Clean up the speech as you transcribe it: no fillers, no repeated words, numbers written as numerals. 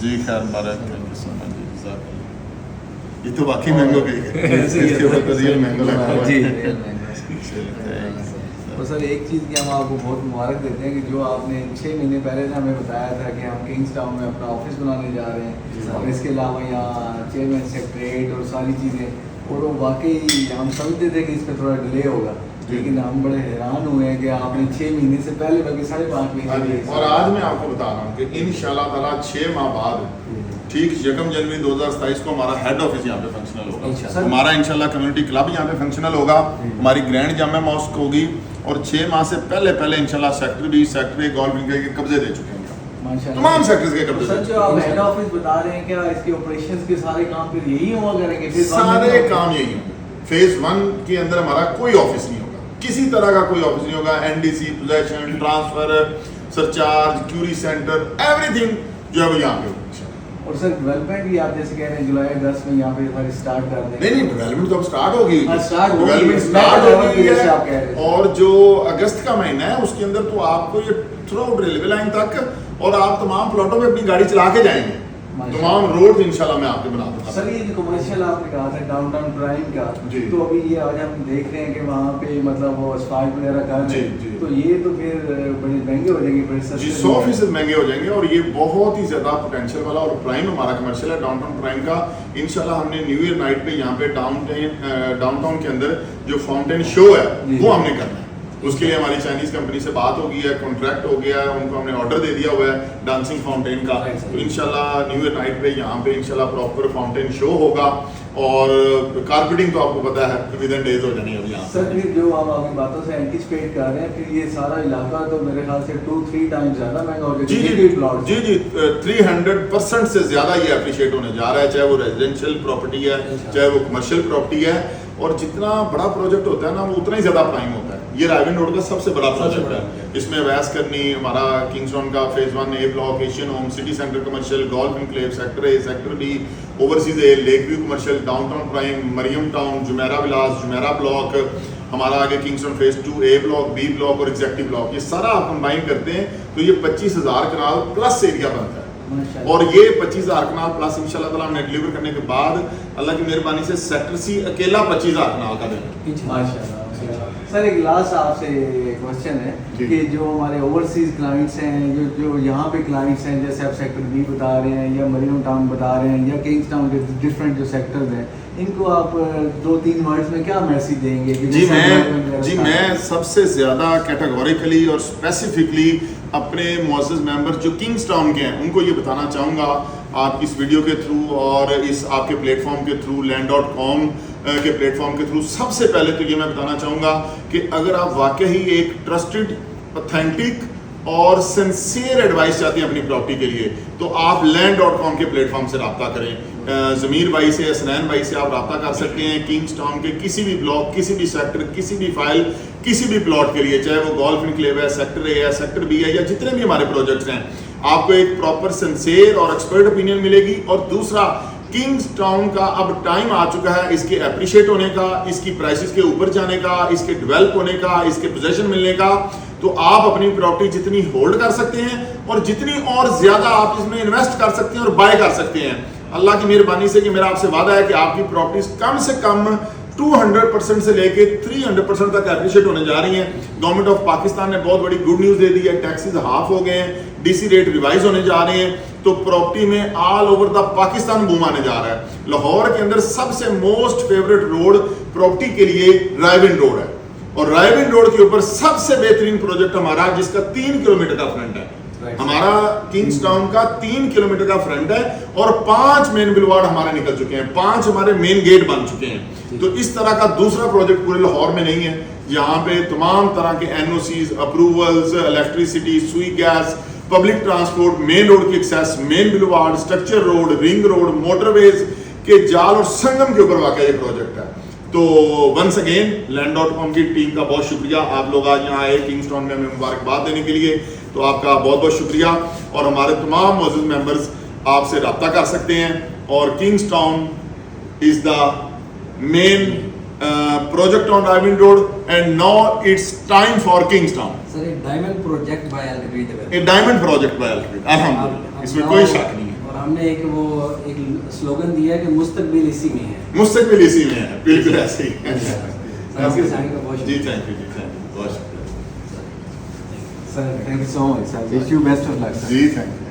जी खैर मुबारक, thank you so much जी, जज़ाकल्लाह। ये तो वाकई मैंगो केक है, इसके ऊपर तो रियल मैंगो लगा हुआ जी। है। तो सर एक चीज़ की हम आपको बहुत मुबारक देते हैं कि जो आपने 6 महीने पहले ने हमें बताया था कि हम किंग्स टाउन में अपना ऑफिस बनाने जा रहे हैं और इसके अलावा यहाँ चेयरमैन सेक्रेटरीट और सारी चीज़ें, और वो वाकई हम समझते थे कि इस पर थोड़ा डिले होगा, लेकिन हम बड़े हैरान हुए हैं कि आपने 6 महीने से पहले बल्कि 5.5 महीने। और आज मैं आपको बता रहा हूँ कि इंशाल्लाह ताला 6 माह बाद ठीक 1 जनवरी 2027 को हमारा हेड ऑफिस यहाँ पे फंक्शनल होगा। हमारा इंशाल्लाह कम्युनिटी क्लब यहाँ पे फंक्शनल होगा, हमारी ग्रैंड जामा मॉस्क होगी, और 6 माह से पहले इंशाल्लाह सेक्टर 20 सेक्टर गोल्फ के कब्जे दे चुके हैं, तमाम सेक्टर्स के कब्जे। सर जो आप हेड ऑफिस बता रहे हैं, क्या इसके ऑपरेशंस के सारे काम फिर यही हुआ करेंगे? सारे काम यही होंगे। फेज 1 के अंदर हमारा कोई ऑफिस नहीं होगा, किसी तरह का कोई ऑफिस नहीं होगा। NDC, possession, transfer, surcharge, query center, everything जो है वो यहाँ पे होगा। और सर डेवलपमेंट भी आप जैसे कह रहे हैं जुलाई 10 में यहाँ पे हमारी स्टार्ट कर देंगे। नहीं डेवलपमेंट तो अब स्टार्ट होगी, डेवलपमेंट स्टार्ट होगी जैसे आप कह रहे हैं। और जो अगस्त का महीना है उसके अंदर तो आपको ये थ्रू आउट रेलवे लाइन तक, और आप तमाम प्लॉटों में अपनी गाड़ी चला के जाएंगे, तमाम रोड इंशाल्लाह मैं आपके बना दूंगा। सर ये जो कमर्शियल आपने कहा था डाउनटाउन प्राइम का, तो अभी ये आज हम देख रहे हैं कि वहाँ पे मतलब वो asphalt वगैरह कर रहे हैं, तो ये तो फिर बड़े महंगे हो जाएंगे, बड़े सस्ते जी 100% महंगे हो जाएंगे, और ये बहुत ही ज्यादा पोटेंशियल वाला और प्राइम हमारा कमर्शियल है डाउनटाउन प्राइम का। इंशाल्लाह हमने न्यू ईयर नाइट पे यहाँ पे डाउनटाउन के अंदर जो फाउंटेन शो है वो हमने करना है। उसके लिए हमारी चाइनीज कंपनी से बात हो गई है, कॉन्ट्रैक्ट हो गया है, उनको हमने ऑर्डर दे दिया हुआ है डांसिंग फाउंटेन का। तो इंशाल्लाह न्यू ईयर नाइट पे यहाँ पे इंशाल्लाह प्रॉपर फाउंटेन शो होगा, और कारपेटिंग तो आपको पता है विद इन डेज हो जानी है अभी यहाँ। सर फिर जो आप आपकी बातों से एंटिसिपेट कर रहे हैं, फिर ये सारा इलाका तो मेरे ख्याल से 2-3 टाइम्स ज्यादा महंगा हो जाएगा। जी 300% से ज्यादा ये एप्रिशिएट होने जा रहा है, चाहे वो रेजिडेंशियल प्रॉपर्टी है, चाहे वो कमर्शियल प्रॉपर्टी है, और जितना बड़ा प्रोजेक्ट होता है ना वो उतना ही ज्यादा प्राइम होता है। ये रायविन रोड का सबसे बड़ा प्रोजेक्ट है, इसमें वैस करनी हमारा किंग्सटाउन का phase 1 A block, Asian home, city center commercial, golf enclave, sector A, sector B, overseas A, lake view commercial, downtown prime, Mariam town, Jumeirah villas, Jumeirah block, हमारा आगे Kingstown phase 2 A block, B block और executive block, ये सारा आप combine करते हैं तो ये 25,000 कनाल प्लस एरिया बनता है। और ये 25,000 कनाल प्लस इंशाल्लाह ताला हमने डिलीवर करने के बाद अल्लाह की मेहरबानी से सेक्टर सी अकेला 25,000 कनाल का देंगे माशाल्लाह। सर एक लास्ट आपसे क्वेश्चन है कि जो हमारे ओवरसीज क्लाइंट्स हैं, जो यहाँ पे क्लाइंट्स हैं, जैसे आप सेक्टर बी बता रहे हैं या मरियम टाउन बता रहे हैं या किंग्स टाउन के डिफरेंट जो सेक्टर्स हैं, इनको आप 2-3 वर्ड्स में क्या मैसेज देंगे? जी मैं सबसे ज़्यादा कैटेगोरिकली और स्पेसिफिकली अपने मुअज़्ज़ज़ मेंबर जो किंग्स टाउन के हैं उनको ये बताना चाहूँगा, आप इस वीडियो के थ्रू और इस आपके प्लेटफॉर्म के थ्रू land.com के प्लेटफॉर्म के थ्रू, सबसे पहले तो ये मैं बताना चाहूँगा कि अगर आप वाकई एक ट्रस्टेड, ऑथेंटिक और सिंसियर एडवाइस चाहते हैं अपनी प्रॉपर्टी के लिए, तो आप land.com के प्लेटफॉर्म से रब्ता करें। ज़मीर भाई से, हसनैन भाई से आप रब्ता कर सकते हैं किंग्स टाउन के किसी भी ब्लॉक, किसी भी सेक्टर, किसी भी फाइल, किसी भी प्लॉट के लिए, चाहे वो गोल्फ एनक्लेव है, सेक्टर ए है, सेक्टर बी है, या जितने भी हमारे प्रोजेक्ट्स हैं, आपको एक प्रॉपर सिंसियर और एक्सपर्ट ओपिनियन मिलेगी। और दूसरा, किंग्स टाउन का अब टाइम आ चुका है इसके अप्रिशिएट होने का, इसकी प्राइसेस के ऊपर जाने का, इसके डेवलप होने का, इसके पोजीशन मिलने का। तो आप अपनी प्रॉपर्टी जितनी होल्ड कर सकते हैं और जितनी और ज्यादा आप इसमें इन्वेस्ट कर सकते हैं और बाय कर सकते हैं, अल्लाह की मेहरबानी से कि मेरा आपसे वादा है कि आपकी प्रॉपर्टीज कम से कम 200% से लेके 300% तक एप्रिशिएट होने जा रही हैं। गवर्नमेंट ऑफ पाकिस्तान ने बहुत बड़ी गुड न्यूज़ दे दी है, टैक्सेस हाफ हो गए हैं, डीसी रेट रिवाइज होने जा रहे हैं, तो प्रॉपर्टी में all over the Pakistan boom आने जा रहा है। लाहौर के अंदर सबसे मोस्ट फेवरेट रोड प्रॉपर्टी के लिए रायविन रोड है, और रायविन रोड के ऊपर सबसे बेहतरीन प्रोजेक्ट हमारा जिसका 3 किलोमीटर का फ्रंट है, हमारा किंग्स टाउन का 3 किलोमीटर का फ्रंट है, और 5 मेन बुलवार्ड हमारे निकल चुके हैं, 5 हमारे मेन गेट बन चुके हैं। तो इस तरह का दूसरा प्रोजेक्ट पूरे लाहौर में नहीं है। यहाँ पे तमाम तरह के NOCs, approvals, electricity, Sui gas, public transport, main road की access, main boulevard, structure road, ring road, motorways के जाल और संगम के ऊपर वाकई ये प्रोजेक्ट है। तो वंस अगेन land.com की टीम का बहुत शुक्रिया, आप लोग आज यहाँ आए किंग्स टाउन में हमें मुबारकबाद देने के लिए, तो आपका बहुत बहुत शुक्रिया। और हमारे तमाम मुअज़्ज़ज़ मेंबर्स आपसे रब्ता कर सकते हैं, और Kings town is the main project on Raivin Road, and now it's time for Kingstown. Sir, a diamond project by Al Rabeed. A diamond project by Al Rabeed, alhamdulillah, इसमें कोई शक नहीं है। और हम ہم نے ایک وہ ایک سلوگن دیا ہے کہ مستقبل اسی میں ہے. مستقبل اسی میں ہے, بالکل ایسے ہی. آپ کے ساتھ کا بہت جی شکریہ. تھینک یو, جی تھینک یو, بہت شکریہ. Sir thank you so much sir, wish you best of luck. جی تھینک یو.